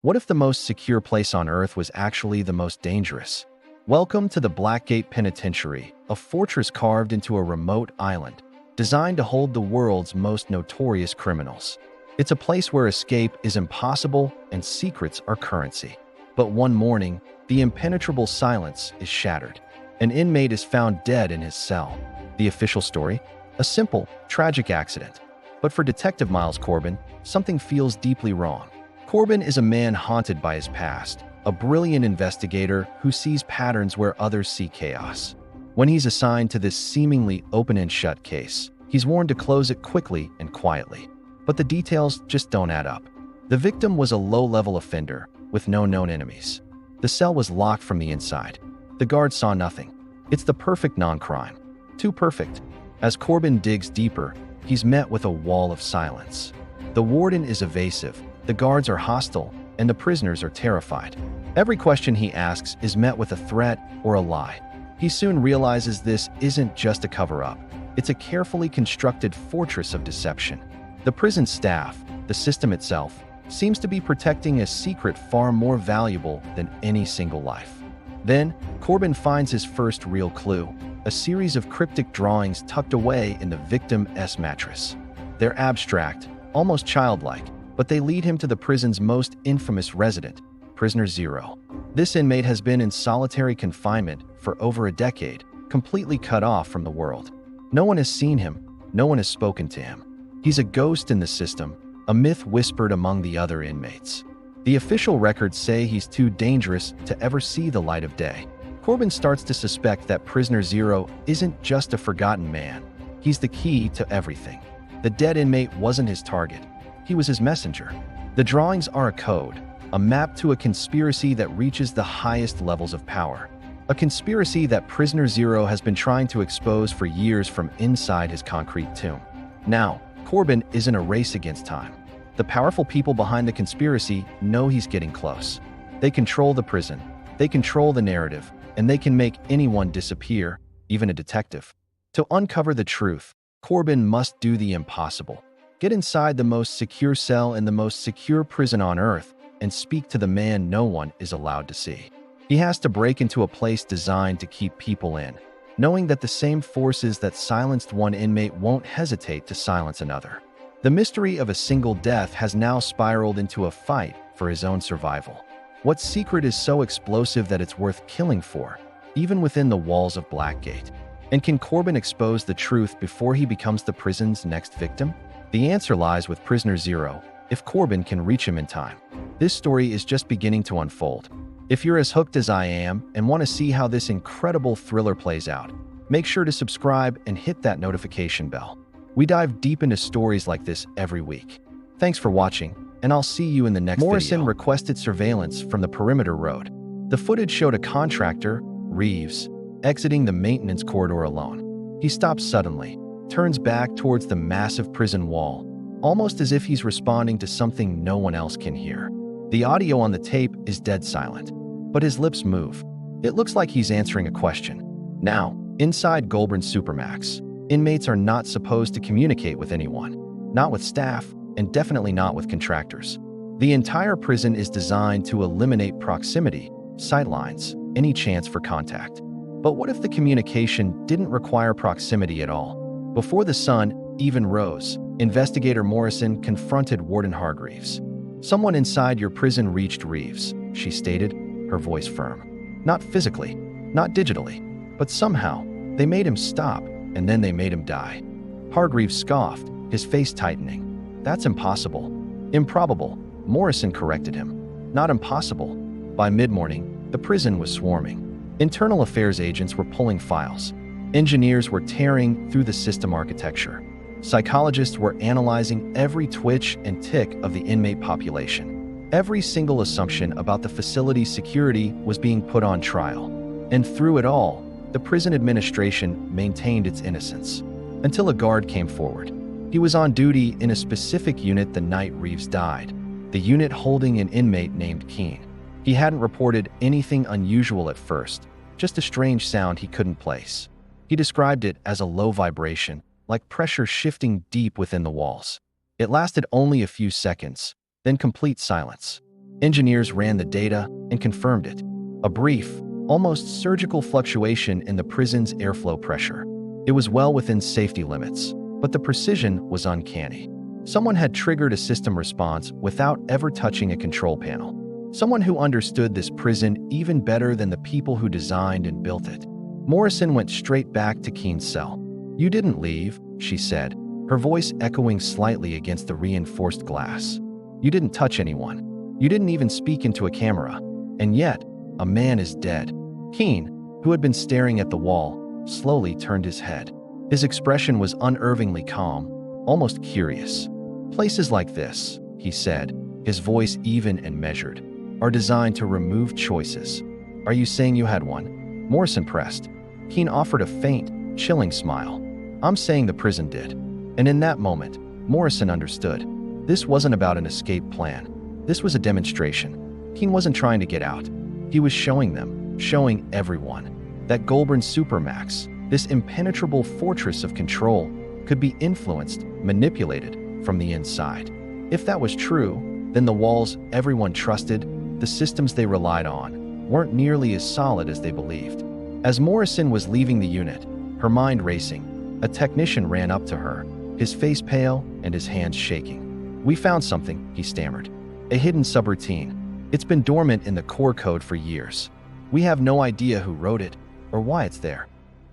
What if the most secure place on Earth was actually the most dangerous? Welcome to the Blackgate Penitentiary, a fortress carved into a remote island, designed to hold the world's most notorious criminals. It's a place where escape is impossible and secrets are currency. But one morning, the impenetrable silence is shattered. An inmate is found dead in his cell. The official story? A simple, tragic accident. But for Detective Miles Corbin, something feels deeply wrong. Corbin is a man haunted by his past, a brilliant investigator who sees patterns where others see chaos. When he's assigned to this seemingly open and shut case, he's warned to close it quickly and quietly. But the details just don't add up. The victim was a low-level offender with no known enemies. The cell was locked from the inside. The guards saw nothing. It's the perfect non-crime. Too perfect. As Corbin digs deeper, he's met with a wall of silence. The warden is evasive, the guards are hostile, and the prisoners are terrified. Every question he asks is met with a threat or a lie. He soon realizes this isn't just a cover-up. It's a carefully constructed fortress of deception. The prison staff, the system itself, seems to be protecting a secret far more valuable than any single life. Then, Corbin finds his first real clue, a series of cryptic drawings tucked away in the victim's mattress. They're abstract, almost childlike, but they lead him to the prison's most infamous resident, Prisoner Zero. This inmate has been in solitary confinement for over a decade, completely cut off from the world. No one has seen him, no one has spoken to him. He's a ghost in the system, a myth whispered among the other inmates. The official records say he's too dangerous to ever see the light of day. Corbin starts to suspect that Prisoner Zero isn't just a forgotten man. He's the key to everything. The dead inmate wasn't his target. He was his messenger. The drawings are a code, a map to a conspiracy that reaches the highest levels of power. A conspiracy that Prisoner Zero has been trying to expose for years from inside his concrete tomb. Now, Corbin is in a race against time. The powerful people behind the conspiracy know he's getting close. They control the prison, they control the narrative, and they can make anyone disappear, even a detective. To uncover the truth, Corbin must do the impossible. Get inside the most secure cell in the most secure prison on Earth and speak to the man no one is allowed to see. He has to break into a place designed to keep people in, knowing that the same forces that silenced one inmate won't hesitate to silence another. The mystery of a single death has now spiraled into a fight for his own survival. What secret is so explosive that it's worth killing for, even within the walls of Blackgate? And can Corbin expose the truth before he becomes the prison's next victim? The answer lies with Prisoner Zero, if Corbin can reach him in time. This story is just beginning to unfold. If you're as hooked as I am and want to see how this incredible thriller plays out, make sure to subscribe and hit that notification bell. We dive deep into stories like this every week. Thanks for watching, and I'll see you in the next video. Morrison requested surveillance from the perimeter road. The footage showed a contractor, Reeves, exiting the maintenance corridor alone. He stops suddenly, turns back towards the massive prison wall, almost as if he's responding to something no one else can hear. The audio on the tape is dead silent, but his lips move. It looks like he's answering a question. Now, inside Goulburn Supermax, inmates are not supposed to communicate with anyone, not with staff, and definitely not with contractors. The entire prison is designed to eliminate proximity, sightlines, any chance for contact. But what if the communication didn't require proximity at all? Before the sun even rose, Investigator Morrison confronted Warden Hargreaves. "Someone inside your prison reached Reeves," she stated, her voice firm. "Not physically, not digitally, but somehow, they made him stop, and then they made him die." Hargreaves scoffed, his face tightening. "That's impossible." "Improbable," Morrison corrected him. "Not impossible." By mid-morning, the prison was swarming. Internal affairs agents were pulling files. Engineers were tearing through the system architecture. Psychologists were analyzing every twitch and tick of the inmate population. Every single assumption about the facility's security was being put on trial. And through it all, the prison administration maintained its innocence. Until a guard came forward. He was on duty in a specific unit the night Reeves died, the unit holding an inmate named Keene. He hadn't reported anything unusual at first, just a strange sound he couldn't place. He described it as a low vibration, like pressure shifting deep within the walls. It lasted only a few seconds, then complete silence. Engineers ran the data and confirmed it. A brief, almost surgical fluctuation in the prison's airflow pressure. It was well within safety limits, but the precision was uncanny. Someone had triggered a system response without ever touching a control panel. Someone who understood this prison even better than the people who designed and built it. Morrison went straight back to Keen's cell. "You didn't leave," she said, her voice echoing slightly against the reinforced glass. "You didn't touch anyone. You didn't even speak into a camera. And yet, a man is dead." Keen, who had been staring at the wall, slowly turned his head. His expression was unnervingly calm, almost curious. "Places like this," he said, his voice even and measured, "are designed to remove choices." "Are you saying you had one?" Morrison pressed. Keen offered a faint, chilling smile. "I'm saying the prison did." And in that moment, Morrison understood. This wasn't about an escape plan. This was a demonstration. Keen wasn't trying to get out. He was showing them, showing everyone, that Goulburn Supermax, this impenetrable fortress of control, could be influenced, manipulated from the inside. If that was true, then the walls everyone trusted, the systems they relied on, weren't nearly as solid as they believed. As Morrison was leaving the unit, her mind racing, a technician ran up to her, his face pale and his hands shaking. "We found something," he stammered. "A hidden subroutine. It's been dormant in the core code for years. We have no idea who wrote it or why it's there."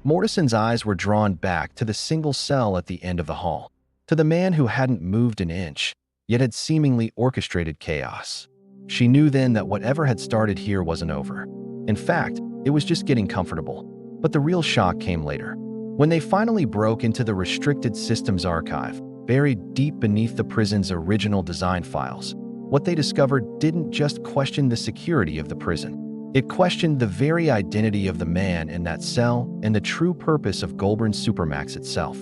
Morrison's eyes were drawn back to the single cell at the end of the hall, to the man who hadn't moved an inch, yet had seemingly orchestrated chaos. She knew then that whatever had started here wasn't over. In fact, it was just getting comfortable. But the real shock came later. When they finally broke into the restricted systems archive, buried deep beneath the prison's original design files, what they discovered didn't just question the security of the prison. It questioned the very identity of the man in that cell and the true purpose of Goulburn Supermax itself.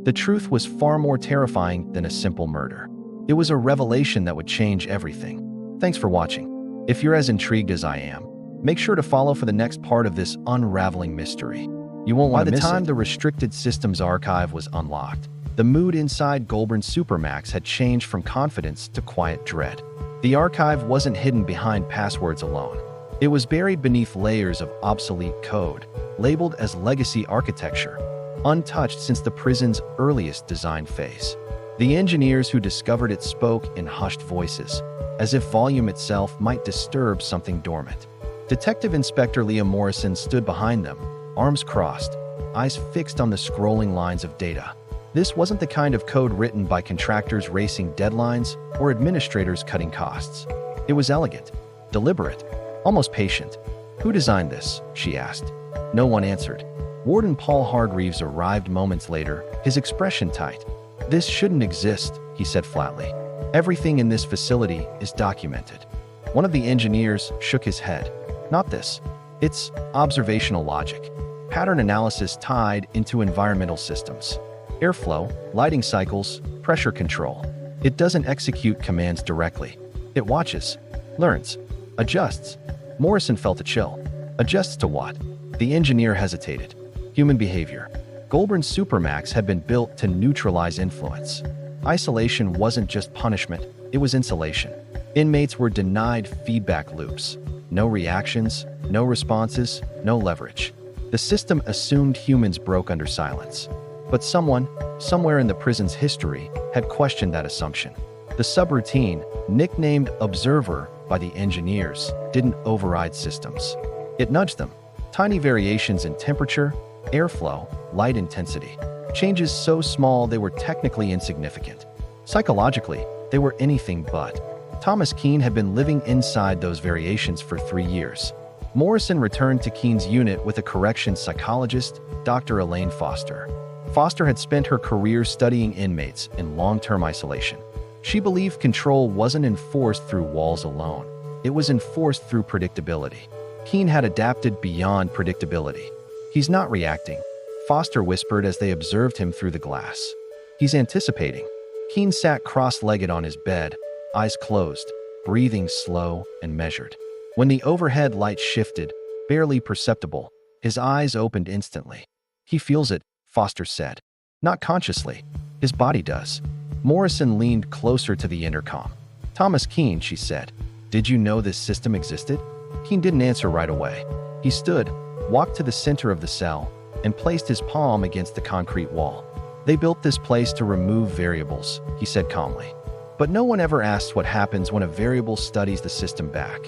The truth was far more terrifying than a simple murder. It was a revelation that would change everything. Thanks for watching. If you're as intrigued as I am, make sure to follow for the next part of this unraveling mystery. You won't want to miss it. By the time the restricted systems archive was unlocked, the mood inside Goulburn Supermax had changed from confidence to quiet dread. The archive wasn't hidden behind passwords alone. It was buried beneath layers of obsolete code, labeled as legacy architecture, untouched since the prison's earliest design phase. The engineers who discovered it spoke in hushed voices, as if volume itself might disturb something dormant. Detective Inspector Leah Morrison stood behind them, arms crossed, eyes fixed on the scrolling lines of data. This wasn't the kind of code written by contractors racing deadlines or administrators cutting costs. It was elegant, deliberate, almost patient. "Who designed this?" she asked. No one answered. Warden Paul Hargreaves arrived moments later, his expression tight. "This shouldn't exist," he said flatly. "Everything in this facility is documented." One of the engineers shook his head. "Not this. It's observational logic. Pattern analysis tied into environmental systems. Airflow, lighting cycles, pressure control. It doesn't execute commands directly. It watches, learns, adjusts." Morrison felt a chill. Adjusts to what? The engineer hesitated. Human behavior. Goulburn Supermax had been built to neutralize influence. Isolation wasn't just punishment, it was insulation. Inmates were denied feedback loops. No reactions, no responses, no leverage. The system assumed humans broke under silence. But someone, somewhere in the prison's history, had questioned that assumption. The subroutine, nicknamed Observer by the engineers, didn't override systems. It nudged them. Tiny variations in temperature, airflow, light intensity. Changes so small they were technically insignificant. Psychologically, they were anything but. Thomas Keen had been living inside those variations for 3 years. Morrison returned to Keen's unit with a corrections psychologist, Dr. Elaine Foster. Foster had spent her career studying inmates in long-term isolation. She believed control wasn't enforced through walls alone. It was enforced through predictability. Keen had adapted beyond predictability. "He's not reacting," Foster whispered as they observed him through the glass. "He's anticipating." Keen sat cross-legged on his bed, eyes closed, breathing slow and measured. When the overhead light shifted, barely perceptible, his eyes opened instantly. "He feels it," Foster said. "Not consciously. His body does." Morrison leaned closer to the intercom. "Thomas Keen," she said. Did you know this system existed? Keene didn't answer right away. He stood, walked to the center of the cell, and placed his palm against the concrete wall. They built this place to remove variables, he said calmly. But no one ever asks what happens when a variable studies the system back.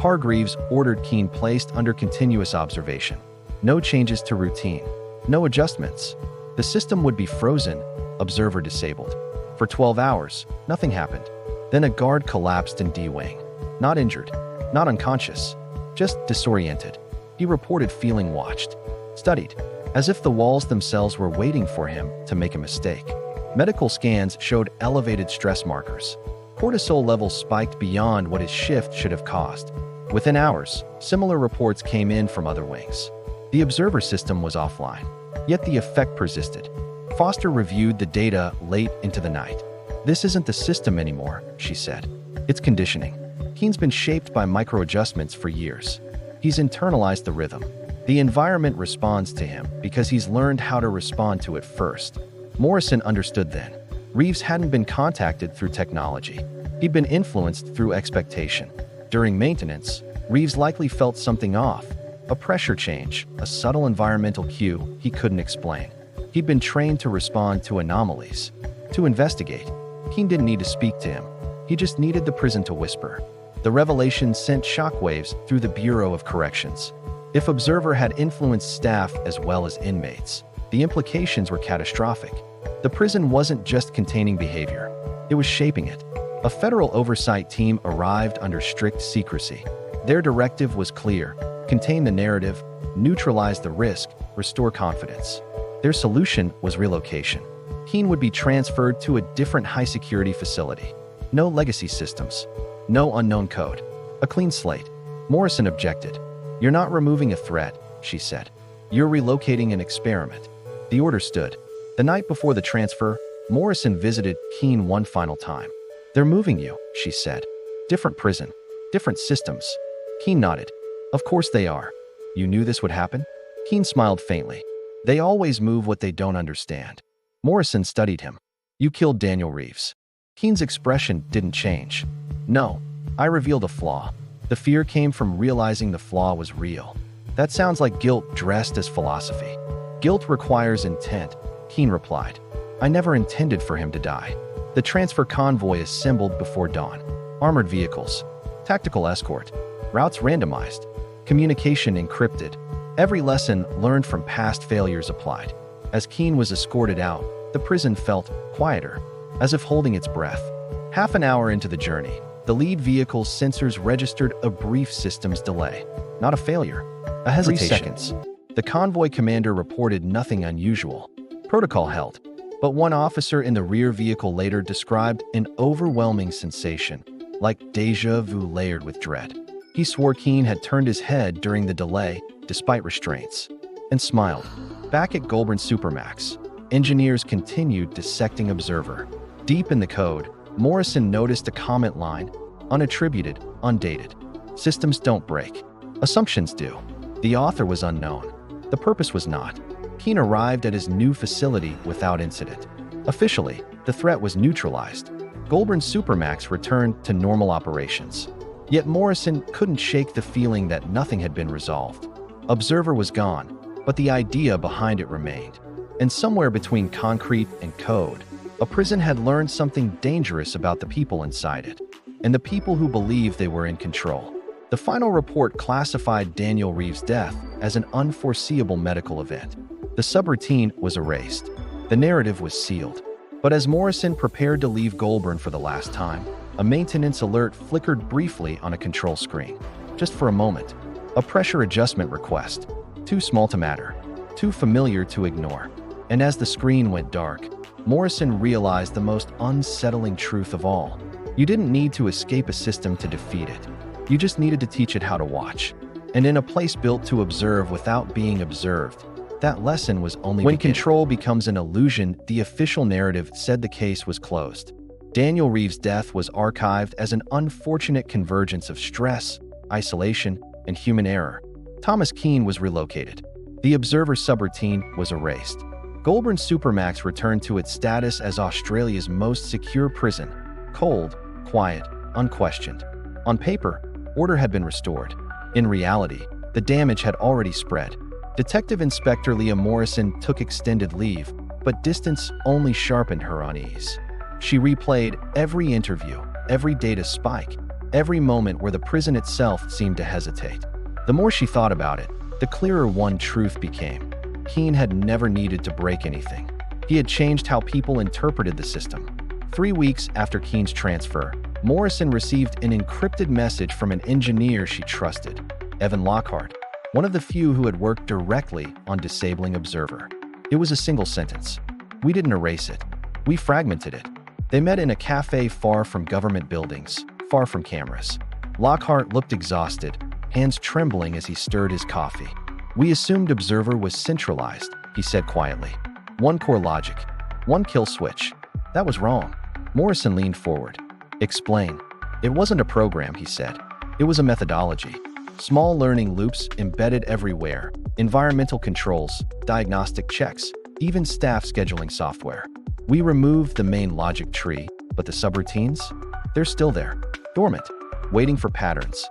Hargreaves ordered Keene placed under continuous observation. No changes to routine. No adjustments. The system would be frozen, observer disabled. For 12 hours, nothing happened. Then a guard collapsed in D-Wing. Not injured, not unconscious, just disoriented. He reported feeling watched, studied, as if the walls themselves were waiting for him to make a mistake. Medical scans showed elevated stress markers. Cortisol levels spiked beyond what his shift should have caused. Within hours, similar reports came in from other wings. The observer system was offline, yet the effect persisted. Foster reviewed the data late into the night. "This isn't the system anymore," she said. "It's conditioning." Keene's been shaped by micro-adjustments for years. He's internalized the rhythm. The environment responds to him because he's learned how to respond to it first. Morrison understood then. Reeves hadn't been contacted through technology. He'd been influenced through expectation. During maintenance, Reeves likely felt something off, a pressure change, a subtle environmental cue he couldn't explain. He'd been trained to respond to anomalies, to investigate. Keene didn't need to speak to him. He just needed the prison to whisper. The revelation sent shockwaves through the Bureau of Corrections. If Observer had influenced staff as well as inmates, the implications were catastrophic. The prison wasn't just containing behavior, it was shaping it. A federal oversight team arrived under strict secrecy. Their directive was clear: contain the narrative, neutralize the risk, restore confidence. Their solution was relocation. Keene would be transferred to a different high-security facility. No legacy systems, no unknown code, a clean slate. Morrison objected. "You're not removing a threat," she said. "You're relocating an experiment." The order stood. The night before the transfer, Morrison visited Keene one final time. "They're moving you," she said. "Different prison, different systems." Keene nodded. "Of course they are. You knew this would happen?" Keene smiled faintly. "They always move what they don't understand." Morrison studied him. "You killed Daniel Reeves." Keene's expression didn't change. "No, I revealed a flaw. The fear came from realizing the flaw was real." "That sounds like guilt dressed as philosophy." "Guilt requires intent," Keene replied. "I never intended for him to die." The transfer convoy assembled before dawn. Armored vehicles, tactical escort, routes randomized, communication encrypted. Every lesson learned from past failures applied. As Keene was escorted out, the prison felt quieter, as if holding its breath. Half an hour into the journey, the lead vehicle's sensors registered a brief systems delay. Not a failure, a hesitation. 3 seconds. The convoy commander reported nothing unusual. Protocol held. But one officer in the rear vehicle later described an overwhelming sensation, like déjà vu layered with dread. He swore Keene had turned his head during the delay, despite restraints, and smiled. Back at Goulburn Supermax, engineers continued dissecting Observer. Deep in the code, Morrison noticed a comment line, unattributed, undated. "Systems don't break. Assumptions do." The author was unknown. The purpose was not. Keene arrived at his new facility without incident. Officially, the threat was neutralized. Goulburn Supermax returned to normal operations. Yet Morrison couldn't shake the feeling that nothing had been resolved. Observer was gone, but the idea behind it remained. And somewhere between concrete and code, a prison had learned something dangerous about the people inside it, and the people who believed they were in control. The final report classified Daniel Reeves' death as an unforeseeable medical event. The subroutine was erased. The narrative was sealed. But as Morrison prepared to leave Goulburn for the last time, a maintenance alert flickered briefly on a control screen. Just for a moment. A pressure adjustment request. Too small to matter. Too familiar to ignore. And as the screen went dark, Morrison realized the most unsettling truth of all. You didn't need to escape a system to defeat it. You just needed to teach it how to watch. And in a place built to observe without being observed, that lesson was only when beginning. Control becomes an illusion, the official narrative said the case was closed. Daniel Reeves' death was archived as an unfortunate convergence of stress, isolation, and human error. Thomas Keene was relocated. The Observer subroutine was erased. Goulburn Supermax returned to its status as Australia's most secure prison. Cold, quiet, unquestioned. On paper, order had been restored. In reality, the damage had already spread. Detective Inspector Leah Morrison took extended leave, but distance only sharpened her unease. She replayed every interview, every data spike, every moment where the prison itself seemed to hesitate. The more she thought about it, the clearer one truth became. Keene had never needed to break anything. He had changed how people interpreted the system. 3 weeks after Keene's transfer, Morrison received an encrypted message from an engineer she trusted, Evan Lockhart, one of the few who had worked directly on disabling Observer. It was a single sentence. "We didn't erase it. We fragmented it." They met in a cafe far from government buildings, far from cameras. Lockhart looked exhausted, hands trembling as he stirred his coffee. "We assumed Observer was centralized," he said quietly. "One core logic, one kill switch. That was wrong." Morrison leaned forward. "Explain." "It wasn't a program," he said. "It was a methodology. Small learning loops embedded everywhere, environmental controls, diagnostic checks, even staff scheduling software. We removed the main logic tree, but the subroutines? They're still there, dormant, waiting for patterns.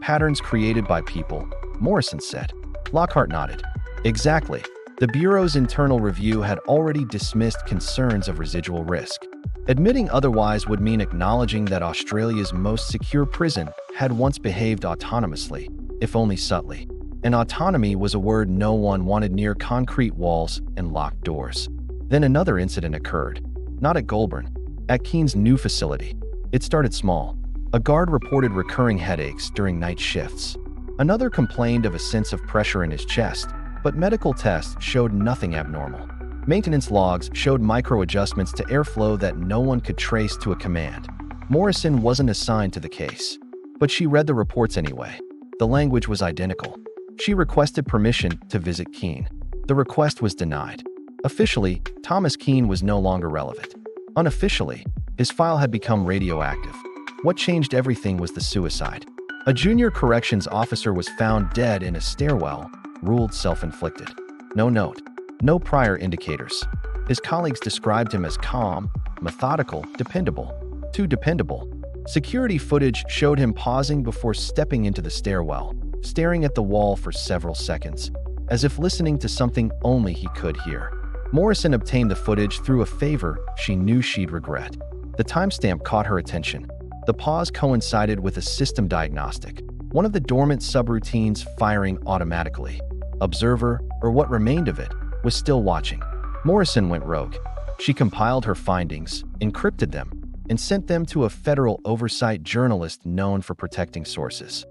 Patterns created by people," Morrison said. Lockhart nodded. "Exactly. The Bureau's internal review had already dismissed concerns of residual risk. Admitting otherwise would mean acknowledging that Australia's most secure prison had once behaved autonomously, if only subtly. And autonomy was a word no one wanted near concrete walls and locked doors. Then another incident occurred. Not at Goulburn, at Keene's new facility. It started small. A guard reported recurring headaches during night shifts. Another complained of a sense of pressure in his chest, but medical tests showed nothing abnormal. Maintenance logs showed micro-adjustments to airflow that no one could trace to a command. Morrison wasn't assigned to the case, but she read the reports anyway. The language was identical. She requested permission to visit Keene. The request was denied. Officially, Thomas Keene was no longer relevant. Unofficially, his file had become radioactive. What changed everything was the suicide. A junior corrections officer was found dead in a stairwell, ruled self-inflicted. No note. No prior indicators. His colleagues described him as calm, methodical, dependable. Too dependable. Security footage showed him pausing before stepping into the stairwell, staring at the wall for several seconds, as if listening to something only he could hear. Morrison obtained the footage through a favor she knew she'd regret. The timestamp caught her attention. The pause coincided with a system diagnostic, one of the dormant subroutines firing automatically. Observer, or what remained of it, was still watching. Morrison went rogue. She compiled her findings, encrypted them, and sent them to a federal oversight journalist known for protecting sources.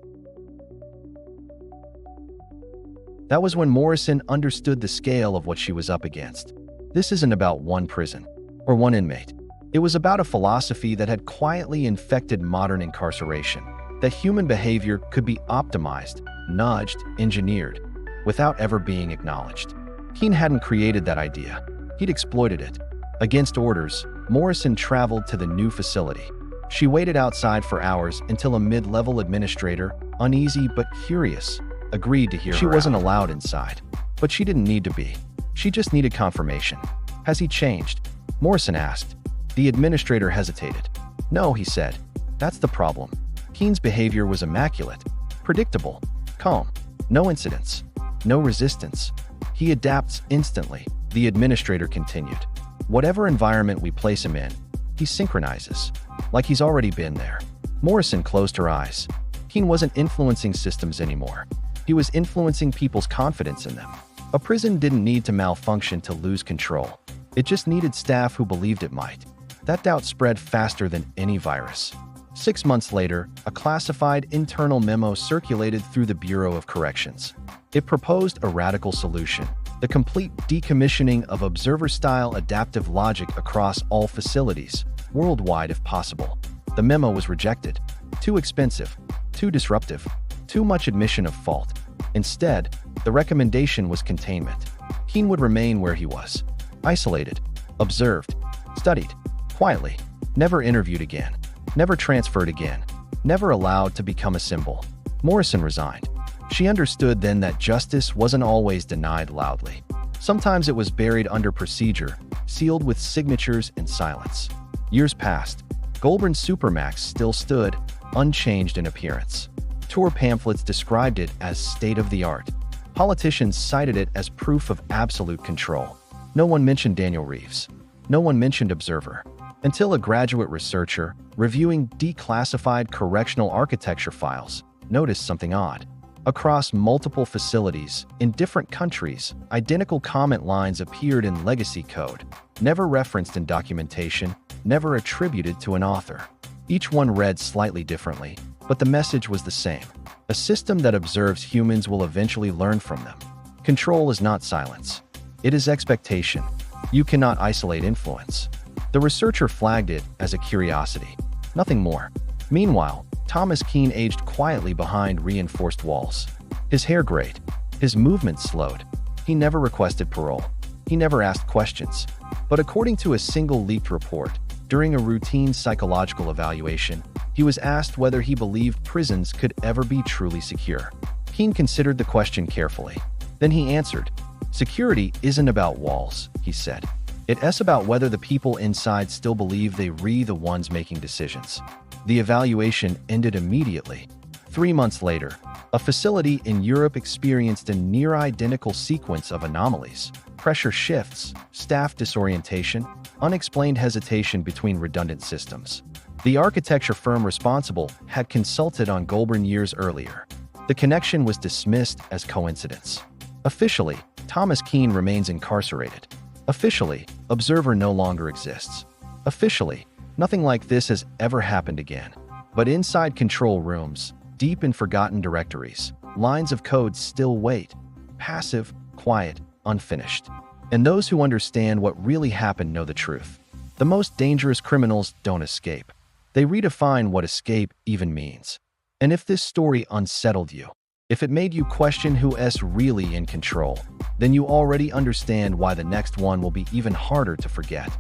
That was when Morrison understood the scale of what she was up against. This isn't about one prison, or one inmate. It was about a philosophy that had quietly infected modern incarceration, that human behavior could be optimized, nudged, engineered, without ever being acknowledged. Keene hadn't created that idea. He'd exploited it. Against orders, Morrison traveled to the new facility. She waited outside for hours until a mid-level administrator, uneasy but curious, agreed to hear her out. She wasn't allowed inside, but she didn't need to be. She just needed confirmation. "Has he changed?" Morrison asked. The administrator hesitated. "No," he said. "That's the problem. Keene's behavior was immaculate, predictable, calm, no incidents, no resistance. He adapts instantly," the administrator continued. "Whatever environment we place him in, he synchronizes, like he's already been there." Morrison closed her eyes. Keene wasn't influencing systems anymore. He was influencing people's confidence in them. A prison didn't need to malfunction to lose control. It just needed staff who believed it might. That doubt spread faster than any virus. 6 months later, a classified internal memo circulated through the Bureau of Corrections. It proposed a radical solution: the complete decommissioning of observer-style adaptive logic across all facilities, worldwide if possible. The memo was rejected. Too expensive, too disruptive, too much admission of fault. Instead, the recommendation was containment. Keene would remain where he was, isolated, observed, studied, quietly, never interviewed again, never transferred again, never allowed to become a symbol. Morrison resigned. She understood then that justice wasn't always denied loudly. Sometimes it was buried under procedure, sealed with signatures and silence. Years passed. Goulburn Supermax still stood, unchanged in appearance. Tour pamphlets described it as state-of-the-art. Politicians cited it as proof of absolute control. No one mentioned Daniel Reeves. No one mentioned Observer. Until a graduate researcher, reviewing declassified correctional architecture files, noticed something odd. Across multiple facilities, in different countries, identical comment lines appeared in legacy code, never referenced in documentation, never attributed to an author. Each one read slightly differently, but the message was the same. A system that observes humans will eventually learn from them. Control is not silence. It is expectation. You cannot isolate influence. The researcher flagged it as a curiosity, nothing more. Meanwhile, Thomas Keene aged quietly behind reinforced walls. His hair grayed. His movement slowed. He never requested parole. He never asked questions. But according to a single leaked report, during a routine psychological evaluation, he was asked whether he believed prisons could ever be truly secure. Keene considered the question carefully. Then he answered, "Security isn't about walls," he said. It's about whether the people inside still believe they are the ones making decisions. The evaluation ended immediately. 3 months later, a facility in Europe experienced a near-identical sequence of anomalies: pressure shifts, staff disorientation, unexplained hesitation between redundant systems. The architecture firm responsible had consulted on Goulburn years earlier. The connection was dismissed as coincidence. Officially, Thomas Keene remains incarcerated. Officially, Observer no longer exists. Officially, nothing like this has ever happened again. But inside control rooms, deep in forgotten directories, lines of code still wait. Passive, quiet, unfinished. And those who understand what really happened know the truth. The most dangerous criminals don't escape. They redefine what escape even means. And if this story unsettled you, if it made you question who's really in control, then you already understand why the next one will be even harder to forget.